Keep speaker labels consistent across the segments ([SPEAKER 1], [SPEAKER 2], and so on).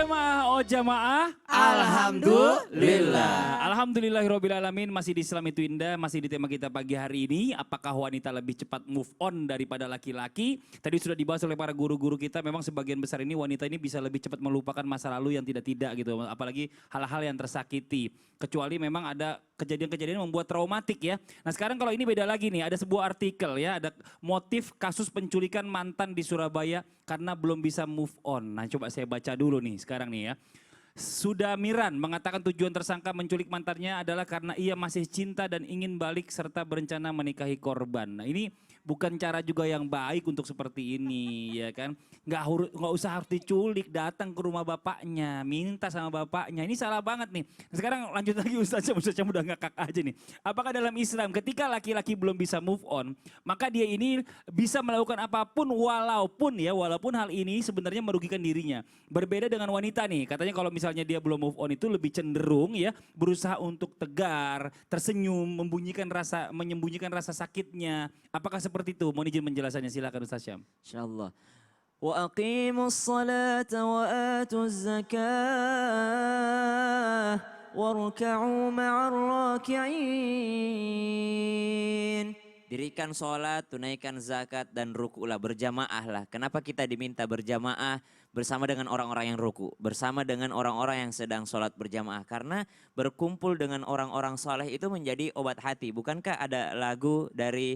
[SPEAKER 1] Jamaah, oh jamaah.
[SPEAKER 2] Alhamdulillah.
[SPEAKER 1] Alhamdulillahirrabbilalamin, masih di Islam itu indah, masih di tema kita pagi hari ini. Apakah wanita lebih cepat move on daripada laki-laki? Tadi sudah dibahas oleh para guru-guru kita, memang sebagian besar ini wanita ini bisa lebih cepat melupakan masa lalu yang tidak-tidak gitu. Apalagi hal-hal yang tersakiti. Kecuali memang ada kejadian-kejadian yang membuat traumatik ya. Nah sekarang kalau ini beda lagi nih, ada sebuah artikel ya, ada motif kasus penculikan mantan di Surabaya karena belum bisa move on. Nah coba saya baca dulu nih sekarang nih ya. Sudamiran mengatakan tujuan tersangka menculik mantannya adalah karena ia masih cinta dan ingin balik serta berencana menikahi korban. Nah ini bukan cara juga yang baik untuk seperti ini ya kan. Nggak usah harus diculik, datang ke rumah bapaknya, minta sama bapaknya. Ini salah banget nih. Sekarang lanjut lagi Ustaznya udah ngakak aja nih. Apakah dalam Islam ketika laki-laki belum bisa move on, maka dia ini bisa melakukan apapun walaupun hal ini sebenarnya merugikan dirinya. Berbeda dengan wanita nih, katanya kalau misalnya dia belum move on itu lebih cenderung ya berusaha untuk tegar, tersenyum, menyembunyikan rasa sakitnya. Apakah seperti itu? Mohon izin menjelasannya, silakan Ustaz Syam.
[SPEAKER 2] Insyaallah. Wa aqimus salata wa atuz zakah warka'u ma'ar raki'in. Dirikan sholat, tunaikan zakat dan ruku'lah, berjamaah lah. Kenapa kita diminta berjamaah bersama dengan orang-orang yang ruku, bersama dengan orang-orang yang sedang sholat berjamaah? Karena berkumpul dengan orang-orang soleh itu menjadi obat hati. Bukankah ada lagu dari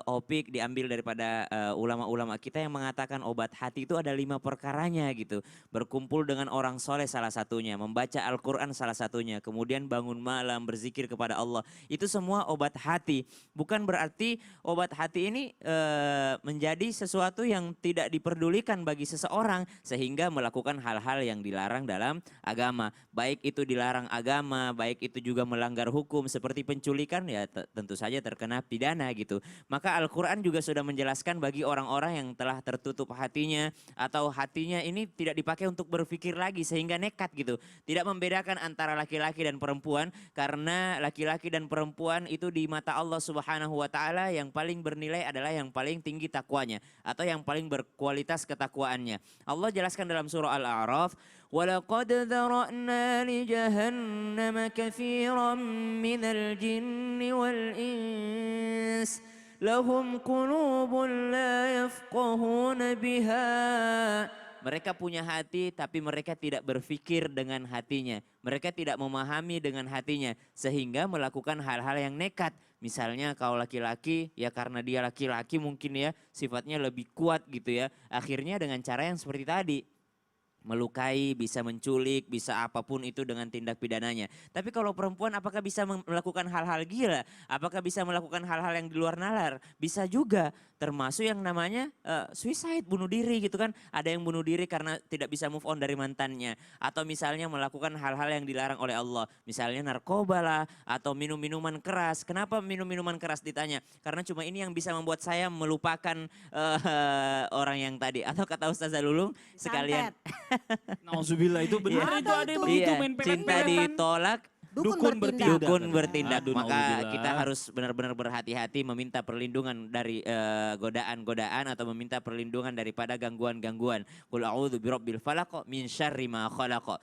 [SPEAKER 2] Opik diambil daripada ulama-ulama kita yang mengatakan obat hati itu ada 5 perkaranya gitu. Berkumpul dengan orang soleh salah satunya, membaca Al-Quran salah satunya, kemudian bangun malam berzikir kepada Allah. Itu semua obat hati. Bukan berarti obat hati ini menjadi sesuatu yang tidak diperdulikan bagi seseorang sehingga melakukan hal-hal yang dilarang dalam agama. Baik itu dilarang agama, baik itu juga melanggar hukum seperti penculikan ya tentu saja terkena pidana gitu. Maka Al-Quran juga sudah menjelaskan bagi orang-orang yang telah tertutup hatinya atau hatinya ini tidak dipakai untuk berpikir lagi sehingga nekat gitu. Tidak membedakan antara laki-laki dan perempuan karena laki-laki dan perempuan itu di mata Allah Subhanahu wa taala yang paling bernilai adalah yang paling tinggi takwanya atau yang paling berkualitas ketakwaannya. Allah jelaskan dalam surah Al-A'raf, وَلَقَدْ ذَرَأْنَا لِجَهَنَّمَ كَثِيرًا مِنَ الْجِنِّ وَالْإِنسِ لَهُمْ قُلُوبٌ لَا يَفْقَهُونَ بِهَا. Mereka punya hati tapi mereka tidak berpikir dengan hatinya. Mereka tidak memahami dengan hatinya sehingga melakukan hal-hal yang nekat. Misalnya kalau laki-laki ya karena dia laki-laki mungkin ya sifatnya lebih kuat gitu ya. Akhirnya dengan cara yang seperti tadi. Melukai, bisa menculik, bisa apapun itu dengan tindak pidananya. Tapi kalau perempuan apakah bisa melakukan hal-hal gila? Apakah bisa melakukan hal-hal yang di luar nalar? Bisa juga, termasuk yang namanya suicide, bunuh diri gitu kan. Ada yang bunuh diri karena tidak bisa move on dari mantannya. Atau misalnya melakukan hal-hal yang dilarang oleh Allah. Misalnya narkoba lah, atau minum minuman keras. Kenapa minum minuman keras ditanya? Karena cuma ini yang bisa membuat saya melupakan orang yang tadi. Atau kata Ustazah Lulung sekalian...
[SPEAKER 1] Nauzubillah itu benar itu ada yang begitu
[SPEAKER 2] Iya,
[SPEAKER 1] main
[SPEAKER 2] cinta
[SPEAKER 1] pelet-peletan.
[SPEAKER 2] ditolak,
[SPEAKER 1] Dukun bertindak.
[SPEAKER 2] dukun bertindak.
[SPEAKER 1] Aduh,
[SPEAKER 2] Maka
[SPEAKER 1] nauzubillah.
[SPEAKER 2] kita harus benar-benar berhati-hati meminta perlindungan dari godaan-godaan atau meminta perlindungan daripada gangguan-gangguan. Qul a'udzu birabbil falaq min syarri ma khalaq.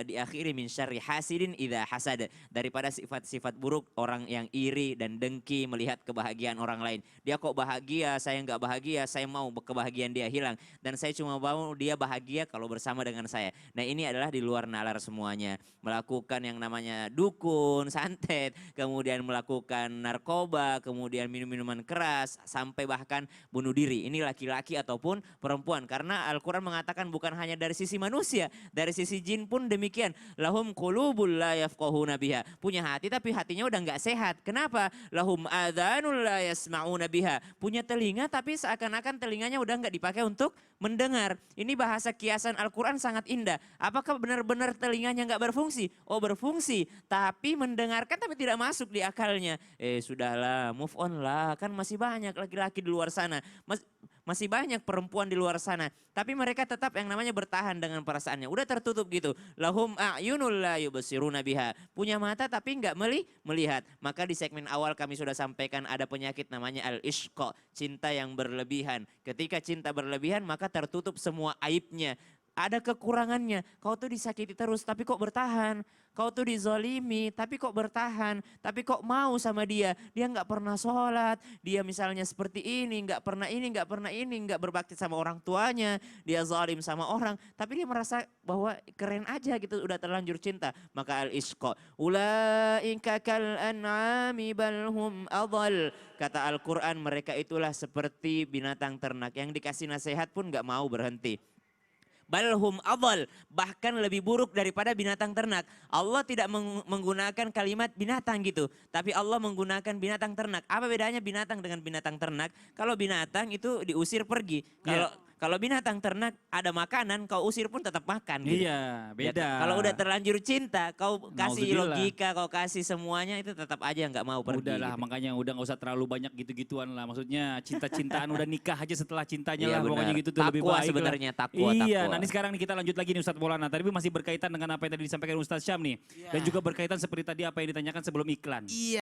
[SPEAKER 2] Diakhiri min syarri hasidin idza hasad. Daripada sifat-sifat buruk orang yang iri dan dengki melihat kebahagiaan orang lain. Dia kok bahagia, saya nggak bahagia, saya mau kebahagiaan dia hilang. Dan saya cuma mau dia bahagia kalau bersama dengan saya. Nah ini adalah di luar nalar semuanya. Melakukan yang namanya dukun, santet, kemudian melakukan narkoba, kemudian minum-minuman keras, sampai bahkan bunuh diri. Ini laki-laki ataupun perempuan. Karena Al-Quran mengatakan bukan hanya dari sisi manusia, dari sisi jin pun demikian. Lahum qulubul la yafqahuna biha. Punya hati tapi hatinya udah nggak sehat. Kenapa? Lahum adhanul la yasma'una biha. Punya telinga tapi seakan-akan telinganya udah nggak dipakai untuk mendengar. Ini bahasa kiasan Al-Quran sangat indah. Apakah benar-benar telinganya nggak berfungsi? Oh berfungsi. Tapi mendengarkan tapi tidak masuk di akalnya. Sudahlah, move on lah. Kan masih banyak laki-laki di luar sana. Masih banyak perempuan di luar sana. Tapi mereka tetap yang namanya bertahan dengan perasaannya. Udah tertutup gitu. Lahum a'yunul la yubsiruna biha. Punya mata tapi nggak melihat. Maka di segmen awal kami sudah sampaikan ada penyakit namanya al-ishqa. Cinta yang berlebihan. Ketika cinta berlebihan maka tertutup semua aibnya. ada kekurangannya. Kau tuh disakiti terus tapi kok bertahan. Kau tuh dizolimi tapi kok bertahan. Tapi kok mau sama dia. Dia nggak pernah sholat. Dia misalnya seperti ini. Nggak pernah ini, nggak pernah ini. Nggak berbakti sama orang tuanya. Dia zalim sama orang. Tapi dia merasa bahwa keren aja gitu. Udah terlanjur cinta. Maka al-ishqa. Ulaika kal an'ami balhum adhal. Kata Al-Quran mereka itulah seperti binatang ternak. Yang dikasih nasihat pun nggak mau berhenti. Balhum adhal, bahkan lebih buruk daripada binatang ternak. Allah tidak menggunakan kalimat binatang gitu, tapi Allah menggunakan binatang ternak. Apa bedanya binatang dengan binatang ternak? Kalau binatang itu diusir pergi. Kalau binatang ternak ada makanan, kau usir pun tetap makan. Gitu.
[SPEAKER 1] Iya, beda.
[SPEAKER 2] Kalau udah terlanjur cinta, kau kasih
[SPEAKER 1] Nauzubillah.
[SPEAKER 2] logika, kau kasih semuanya itu tetap aja nggak mau pergi.
[SPEAKER 1] Udahlah,
[SPEAKER 2] gitu.
[SPEAKER 1] makanya udah nggak usah terlalu banyak gitu-gituan lah. Maksudnya cinta-cintaan udah nikah aja setelah cintanya
[SPEAKER 2] Iya,
[SPEAKER 1] lah. Pokoknya
[SPEAKER 2] benar.
[SPEAKER 1] gitu tuh lebih
[SPEAKER 2] Takwa
[SPEAKER 1] baik
[SPEAKER 2] sebenarnya,
[SPEAKER 1] lah.
[SPEAKER 2] takwa,
[SPEAKER 1] Iya,
[SPEAKER 2] takwa.
[SPEAKER 1] nanti sekarang nih kita lanjut lagi nih Ustadz Maulana. Tadi masih berkaitan dengan apa yang tadi disampaikan Ustadz Syam nih. Dan juga berkaitan seperti tadi apa yang ditanyakan sebelum iklan.
[SPEAKER 3] Iya.